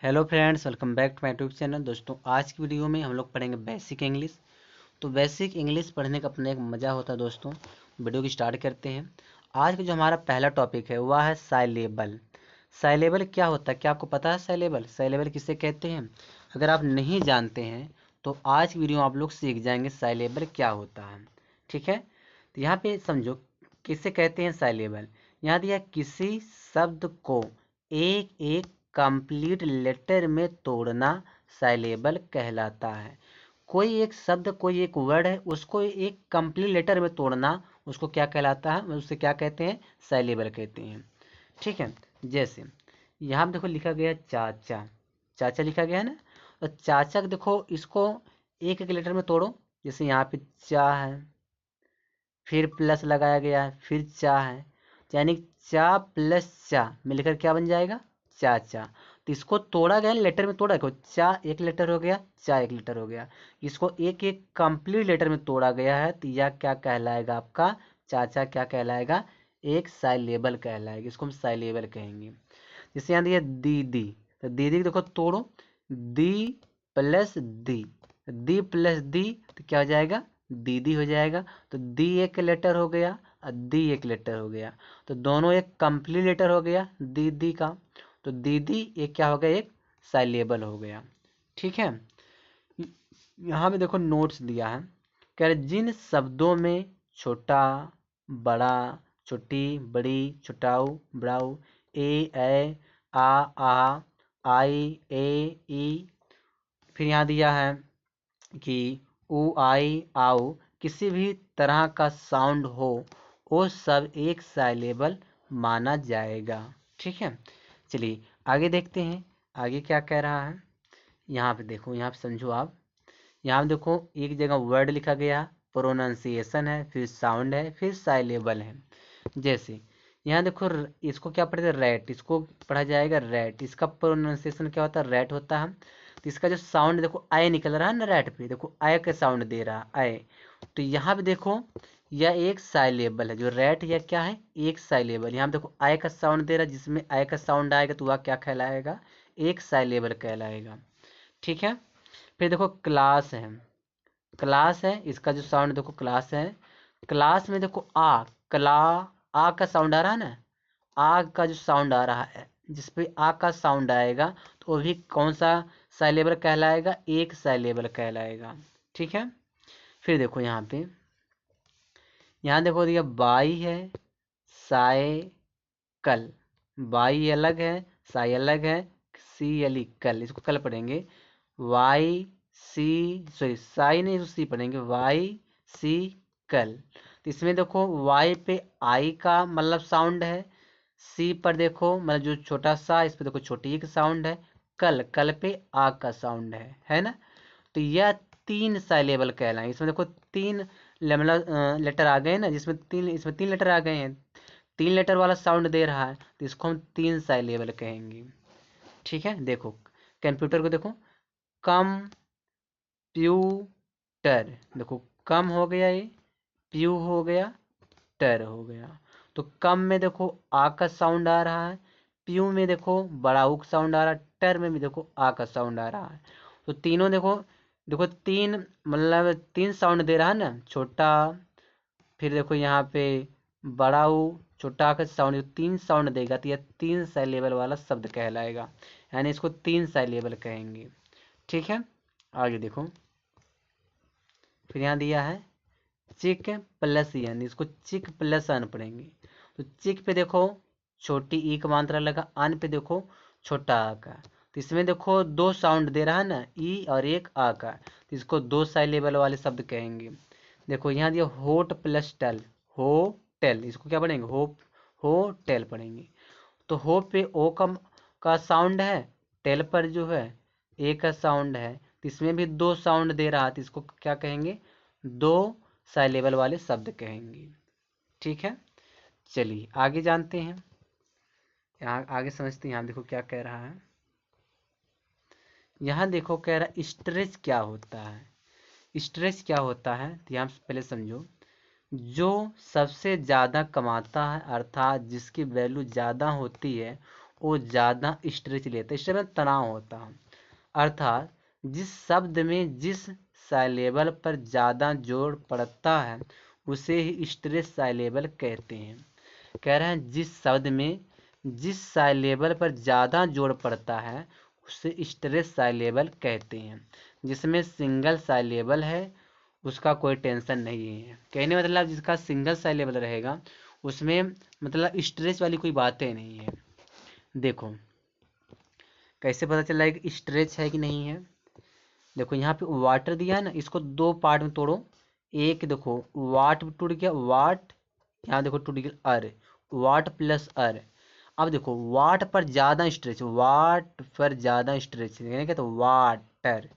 Hello friends, welcome back to my YouTube channel. दोस्तों, आज की वीडियो में हम लोग पढ़ेंगे बेसिक इंग्लिश। तो बेसिक इंग्लिश पढ़ने का अपना एक मज़ा होता है दोस्तों। वीडियो की स्टार्ट करते हैं। आज का जो हमारा पहला टॉपिक है वह है साइलेबल। साइलेबल क्या होता है, क्या आपको पता है? साइलेबल साइलेबल किसे कहते हैं? अगर आप नहीं जानते हैं तो आज की वीडियो में आप लोग सीख जाएंगे साइलेबल क्या होता है। ठीक है, तो यहाँ पे समझो किसे कहते हैं साइलेबल। यहाँ दिया किसी शब्द को एक एक कंप्लीट लेटर में तोड़ना साइलेबल कहलाता है। कोई एक शब्द, कोई एक वर्ड है, उसको एक कंप्लीट लेटर में तोड़ना, उसको क्या कहलाता है? उसे क्या कहते हैं? साइलेबल कहते हैं। ठीक है, जैसे यहाँ पे देखो लिखा गया है चाचा। चाचा लिखा गया है ना, तो चाचा को देखो, इसको एक एक लेटर में तोड़ो। जैसे यहाँ पे चा है, फिर प्लस लगाया गया है, फिर चा है, यानी चा प्लस चा मिलकर क्या बन जाएगा? चाचा। तो इसको तोड़ा गया, लेटर में तोड़ा, देखो चा एक लेटर हो गया, चा एक लेटर हो गया। इसको एक एक कंप्लीट लेटर में तोड़ा गया है, तो यह क्या कहलाएगा? आपका चाचा क्या कहलाएगा? एक साइलेबल कहलाएगा। इसको हम साइलेबल कहेंगे। जैसे यहाँ दिया दीदी, तो दीदी को देखो तोड़ो, दी प्लस दी, दी प्लस दी तो क्या हो जाएगा? दीदी हो जाएगा। तो दी एक लेटर हो गया और दी एक लेटर हो गया, तो दोनों एक कंप्लीट लेटर हो गया दीदी का। तो दीदी एक क्या हो गया? एक साइलेबल हो गया। ठीक है, यहाँ पे देखो नोट्स दिया है। कह रहे जिन शब्दों में छोटा, बड़ा, छोटी, बड़ी, छोटाऊ, बड़ाऊ, ए, आ, आई, ई, फिर यहाँ दिया है कि ऊ, आई, आओ, किसी भी तरह का साउंड हो, वो सब एक साइलेबल माना जाएगा। ठीक है, चलिए आगे देखते हैं। आगे क्या कह रहा है? यहाँ पे देखो, यहाँ पे समझो आप। यहाँ पे देखो एक जगह वर्ड लिखा गया, प्रोनाउंसिएशन है, फिर साउंड है, फिर साइलेबल है। जैसे यहाँ देखो इसको क्या पढ़ते हैं? रैट। इसको पढ़ा जाएगा रैट। इसका प्रोनाउंसिएशन क्या होता है? रैट होता है। तो इसका जो साउंड देखो आय निकल रहा है ना, रैट पे देखो आय का साउंड दे रहा है, आय। तो यहाँ पे देखो यह एक साइलेबल है। जो रैट यह क्या है? एक साइलेबल। यहाँ पे देखो आय का साउंड दे रहा है, जिसमें आय का साउंड आएगा तो वह क्या कहलाएगा? एक साइलेबल कहलाएगा। ठीक है, फिर देखो क्लास है। क्लास है, इसका जो साउंड देखो क्लास है। क्लास में देखो आ, क्ला, आ का साउंड आ रहा है ना, आ का जो साउंड आ रहा है, जिसपे आ का साउंड आएगा तो वो भी कौन सा साइलेबल कहलाएगा? एक साइलेबल कहलाएगा। ठीक है, फिर देखो यहाँ पे, यहाँ देखो दिया बाई है, साइकल। बाई अलग है, साई अलग है, सी अली कल, इसको कल पढ़ेंगे। वाई सी, सॉरी साई नहीं, सी पढ़ेंगे, वाई सी कल। तो इसमें देखो वाई पे आई का मतलब साउंड है, सी पर देखो मतलब जो छोटा सा, इस पे देखो छोटी एक साउंड है, कल, कल पे आ का साउंड है ना। तो यह तीन साइलेबल कहलाएंगे। इसमें देखो तीन लेटर आ गए ना, जिसमें तीन, इसमें तीन लेटर आ गए हैं, तीन लेटर वाला साउंड दे रहा है, तो इसको हम तीन साइलेबल कहेंगे। ठीक है, देखो कंप्यूटर को देखो, कंप्यूटर, देखो कम हो गया ये, प्यू हो गया, टर हो गया। तो कम में देखो आ का साउंड आ रहा है, प्यू में देखो बड़ा ऊ का साउंड आ रहा है, टर में भी देखो आ का साउंड आ रहा है। तो तीनों देखो, देखो तीन मतलब तीन साउंड दे रहा है ना, छोटा, फिर देखो यहाँ पे बड़ा ऊ, छोटा का साउंड, तीन साउंड देगा तो यह तीन साइलेबल वाला शब्द कहलाएगा, यानी इसको तीन साइलेबल कहेंगे। ठीक है, आगे देखो, फिर यहाँ दिया है चिक प्लस यानी इसको चिक प्लस अन पढ़ेंगे। तो चिक पे देखो छोटी ई का मात्रा लगा, अन पे देखो छोटा आ का। तो इसमें देखो दो साउंड दे रहा है ना, ई और एक आ का, तो इसको दो साइलेबल वाले शब्द कहेंगे। देखो यहाँ दिया होट प्लस टेल, हो टेल, इसको क्या पढ़ेंगे? हो टेल पढ़ेंगे। तो हो पे ओ का साउंड है, टेल पर जो है ए का साउंड है, तो इसमें भी दो साउंड दे रहा है, तो इसको क्या कहेंगे? दो साइलेबल वाले शब्द कहेंगे। ठीक है, चलिए आगे जानते हैं। यहाँ आगे समझते हैं। यहाँ देखो क्या कह रहा है। यहाँ देखो कह रहा है स्ट्रेस क्या होता है। स्ट्रेस क्या होता है तो यहाँ पहले समझो। जो सबसे ज़्यादा कमाता है, अर्थात जिसकी वैल्यू ज़्यादा होती है, वो ज़्यादा स्ट्रेच लेता है, इससे में तनाव होता है। अर्थात जिस शब्द में जिस साइलेबल पर ज़्यादा जोर पड़ता है उसे ही स्ट्रेच साइलेबल कहते हैं। कह रहे हैं जिस शब्द में जिस साइलेबल पर ज़्यादा जोर पड़ता है उसे स्ट्रेच साइलेबल कहते हैं। जिसमें सिंगल साइलेबल है उसका कोई टेंशन नहीं है। कहने मतलब जिसका सिंगल साइलेबल रहेगा उसमें मतलब स्ट्रेच वाली कोई बातें नहीं है। देखो कैसे पता चल रहा है कि स्ट्रेच है कि नहीं है। देखो यहाँ पे वाटर दिया है ना, इसको दो पार्ट में तोड़ो। एक देखो वाट टूट गया, वाट, यहाँ देखो टूट गया अर, वाट प्लस अर। अब देखो वाट पर ज्यादा स्ट्रेच, वाट पर ज्यादा स्ट्रेच यानी क्या, तो वाटर,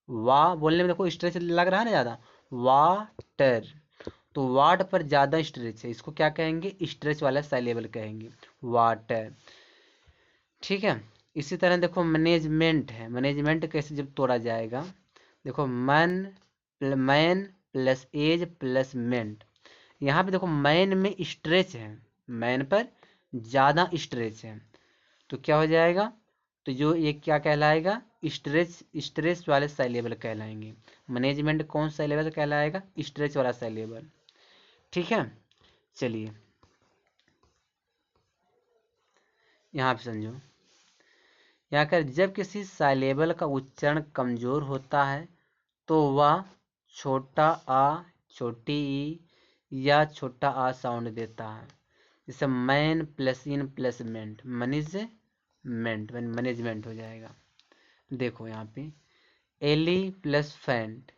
वा बोलने में देखो स्ट्रेच लग रहा है ना ज्यादा, वाटर। तो वाट पर ज्यादा स्ट्रेच है, इसको क्या कहेंगे, स्ट्रेच वाला साइलेबल कहेंगे, वाटर। ठीक है। इसी तरह देखो मैनेजमेंट है, मैनेजमेंट कैसे जब तोड़ा जाएगा, देखो मैन प्लस एज प्लस मेंट। यहाँ पे देखो मैन में स्ट्रेच है, मैन पर ज़्यादा स्ट्रेच है, तो क्या हो जाएगा, तो जो ये क्या कहलाएगा, स्ट्रेच, स्ट्रेच वाले साइलेबल कहलाएंगे। मैनेजमेंट कौन साइलेबल कहलाएगा, स्ट्रेच वाला साइलेबल। ठीक है। चलिए यहाँ पे समझो, यहाँ कर जब किसी साइलेबल का उच्चारण कमजोर होता है तो वह छोटा आ, छोटी ई या छोटा आ साउंड देता है। जैसे man plus in plus meant, management, management हो जाएगा। देखो यहाँ पे एली प्लस फैंट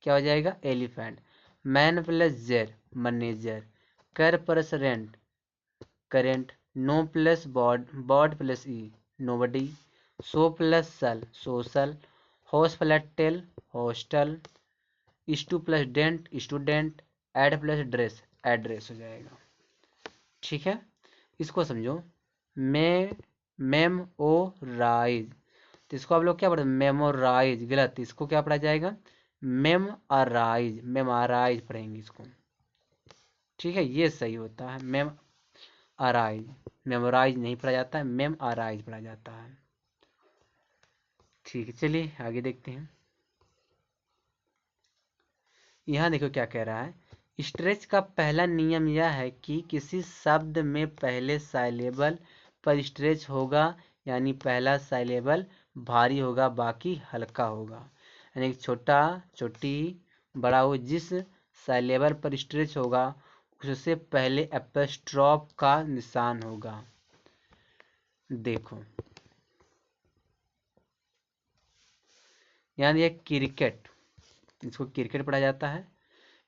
क्या हो जाएगा, एलिफेंट। मैन प्लस जेर, मैनेजर। कर plus rent, current. No plus बॉड, बॉड plus E, nobody. So plus सल, सोशल। होस प्लस टेल, हॉस्टल। स्टू plus dent, student. Ad plus dress, address हो जाएगा। ठीक है। इसको समझो, मे मेमोराइज, तो इसको आप लोग क्या पढ़ते, मेमोराइज गलत, इसको क्या पढ़ा जाएगा, मेमराइज, मेमोराइज पढ़ेंगे इसको। ठीक है, ये सही होता है, मेमोराइज, मेमोराइज नहीं पढ़ा जाता है, मेमोराइज पढ़ा जाता है। ठीक है, चलिए आगे देखते हैं। यहाँ देखो क्या कह रहा है, स्ट्रेच का पहला नियम यह है कि किसी शब्द में पहले साइलेबल पर स्ट्रेच होगा, यानी पहला साइलेबल भारी होगा बाकी हल्का होगा। यानी छोटा, छोटी, बड़ा हो, जिस साइलेबल पर स्ट्रेच होगा उससे पहले एपोस्ट्रोफ का निशान होगा। देखो यानी ये क्रिकेट, इसको क्रिकेट पढ़ा जाता है।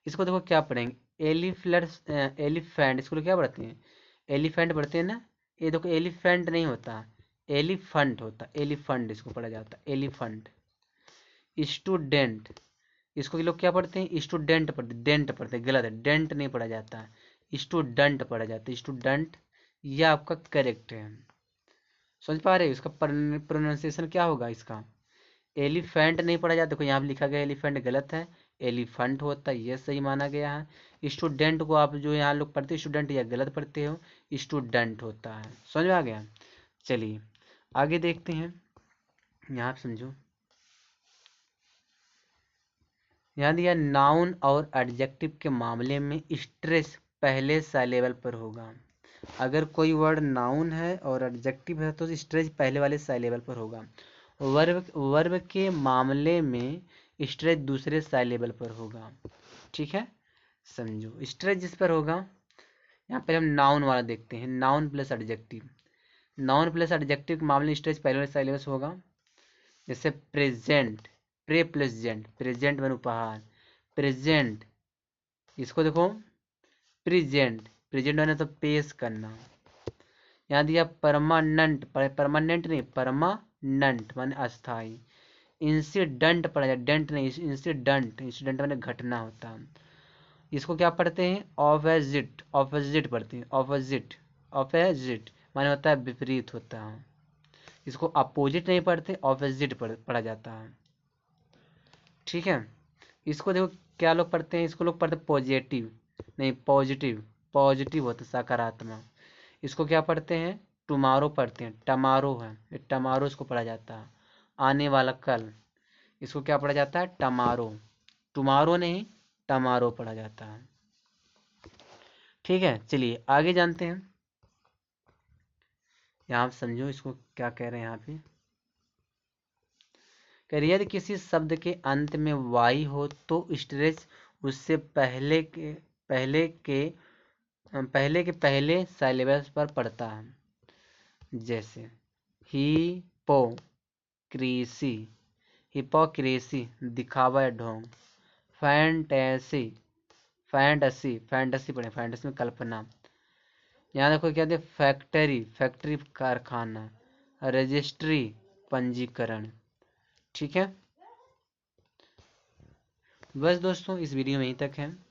इसको देखो क्या पढ़ेंगे, एलिफेंट, इसको लोग क्या पढ़ते हैं, एलिफेंट पढ़ते हैं ना। ये देखो एलिफेंट नहीं होता, एलिफंट होता, एलिफंट इसको पढ़ा जाता है, एलिफंट। स्टूडेंट, इसको लोग क्या पढ़ते हैं, स्टूडेंट पढ़ते, डेंट पढ़ते हैं, गलत है, डेंट नहीं पढ़ा जाता है, स्टूडेंट पढ़ा जाता है, स्टूडेंट। यह आपका करेक्ट है। समझ पा रहे हो, इसका प्रोनाउंसिएशन क्या होगा इसका, एलिफेंट नहीं पढ़ा जाता, देखो यहाँ पे लिखा गया एलिफेंट गलत है, एलिफेंट होता है, ये सही माना गया है। स्टूडेंट को आप जो यहाँ लोग पढ़ते स्टूडेंट, या गलत पढ़ते हो, स्टूडेंट होता है। समझ में आ गया। चलिए आगे देखते हैं, यहाँ पे समझो, यहाँ दिया नाउन और एडजेक्टिव के मामले में स्ट्रेस पहले साइलेबल पर होगा। अगर कोई वर्ड नाउन है और एडजेक्टिव है तो स्ट्रेस पहले वाले साइलेबल पर होगा। वर्ब, वर्ब के मामले में स्ट्रेस दूसरे साइलेबल पर होगा। ठीक है, समझो स्ट्रेस जिस पर होगा, यहाँ पे हम नाउन वाला देखते हैं, noun plus adjective. Noun plus adjective के मामले में स्ट्रेस पहले वाले साइलेबल से होगा। जैसे present, pre plus gent, present में उपहार, प्रेजेंट। इसको देखो प्रेजेंट, प्रेजेंट मैंने तो पेश करना। यहाँ दिया परमानेंट, परमानेंट नहीं, परमानेंट माने अस्थाई। इंसिडेंट पढ़ा जाए, डेंट नहीं, इंसिडेंट, इंसिडेंट माने घटना होता है। इसको क्या पढ़ते हैं, ऑपोजिट, ऑपोजिट पढ़ते हैं, ऑपोजिट, ऑपोजिट माने होता है विपरीत होता है। इसको अपोजिट नहीं पढ़ते, ऑपोजिट पढ़ा जाता है। ठीक है। इसको देखो क्या लोग पढ़ते हैं, इसको लोग पढ़ते पॉजिटिव नहीं, पॉजिटिव, पॉजिटिव होता है सकारात्मक। इसको क्या पढ़ते हैं, टुमारो पढ़ते हैं, टमारो है, ये टमारो इसको पढ़ा जाता है। आने वाला कल, इसको क्या पढ़ा जाता है? टमारो। टुमारो नहीं, टमारो पढ़ा जाता है। ठीक है, चलिए आगे जानते हैं। यहाँ आप समझो इसको क्या कह रहे हैं यहाँ पे। यदि किसी शब्द के अंत में वाई हो तो स्ट्रेच उससे पहले के पहले साइलेबस पर पड़ता है। जैसे हिपोक्रेसी, हिपोक्रेसी दिखावा या ढोंग। फैंटेसी, फैंटेसी, फैंटेसी पढ़े, फैंटेसी में कल्पना। यहाँ देखो क्या दे, फैक्ट्री, फैक्ट्री कारखाना। रजिस्ट्री पंजीकरण। ठीक है, बस दोस्तों इस वीडियो में यहीं तक है।